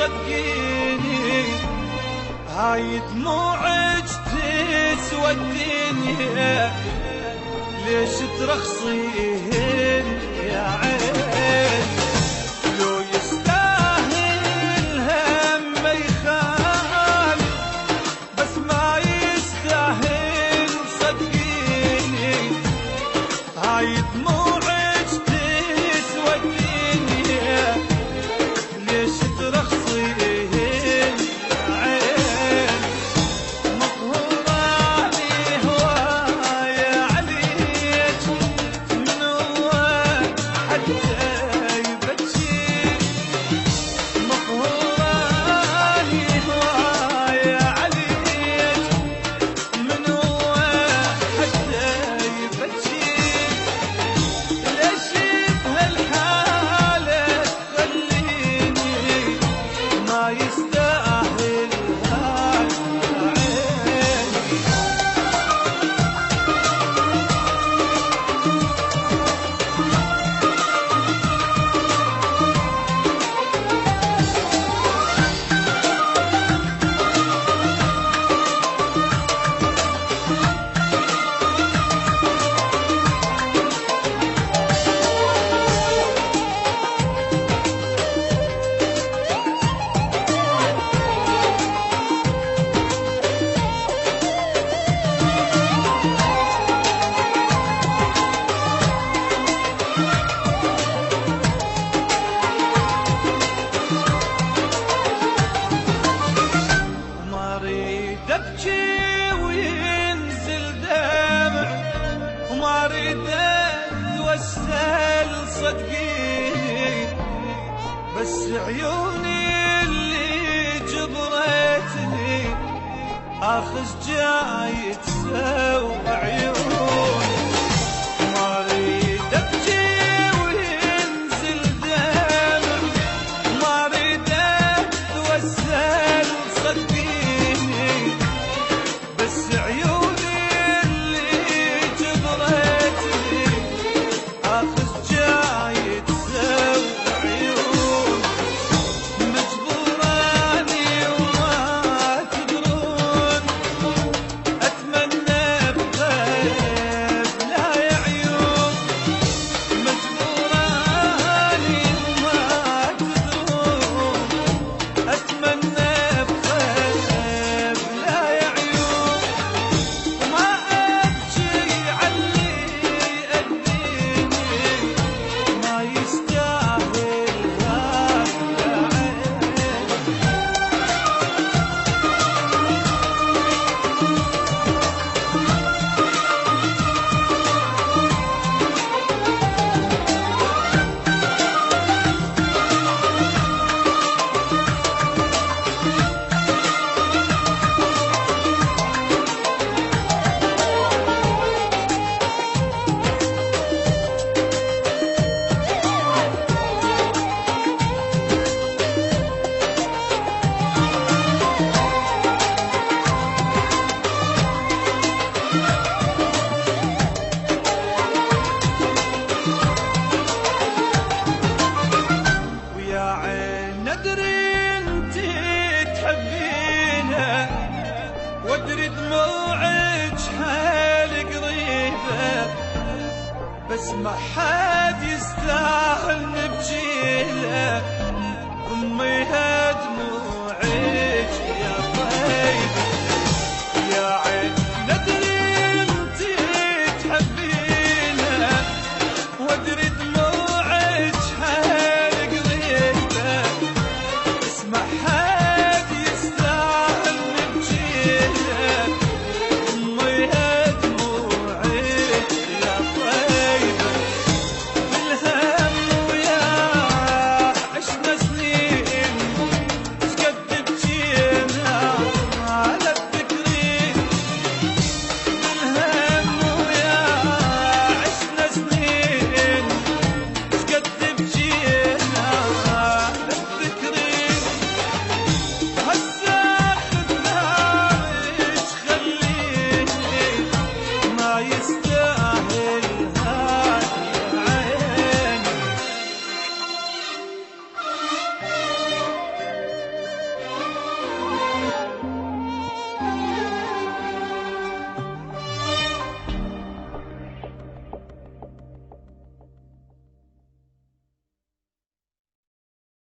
صدقيني هاي دموعك تسوى الدنيا، ليش ترخصين يا عين؟ لو يستاهل هم ما يخال، بس ما يستاهل صدقيني هاي دموعك تسوى الدنيا، ليش ترخصين يا عين؟ مقهوراني هوايا عليك، من هو حتى يبكي؟ مقهوراني هوايا عليك، من هو حتى يبكي؟ ليش بهالحالة تخليني ما يستاهل هاي عيني؟ ما اريد ابكي وينزل دمع، وما اريد اتوسل صدقيني، بس عيوني اللي جبرتني اخذ جاي تسوى عيون. ما اريد ابكي وينزل دمع، وما اريد اتوسل صدقيني، بس عيوني اللي جبرتني اخذ جاي تسوى عيون. مجبوراني وما تدرون اتمنى بغيب لا يا عيون. مجبوراني وما تدرون اتمنى بغيب لا يا عيون. وما ابكي علي اديني ما يستاهل هاي يا عين. ويا عين ندري انتي تحبينه، وادري دموعك حيل قريبه، بس ما حد يستاهل نبجيله، امي دموعي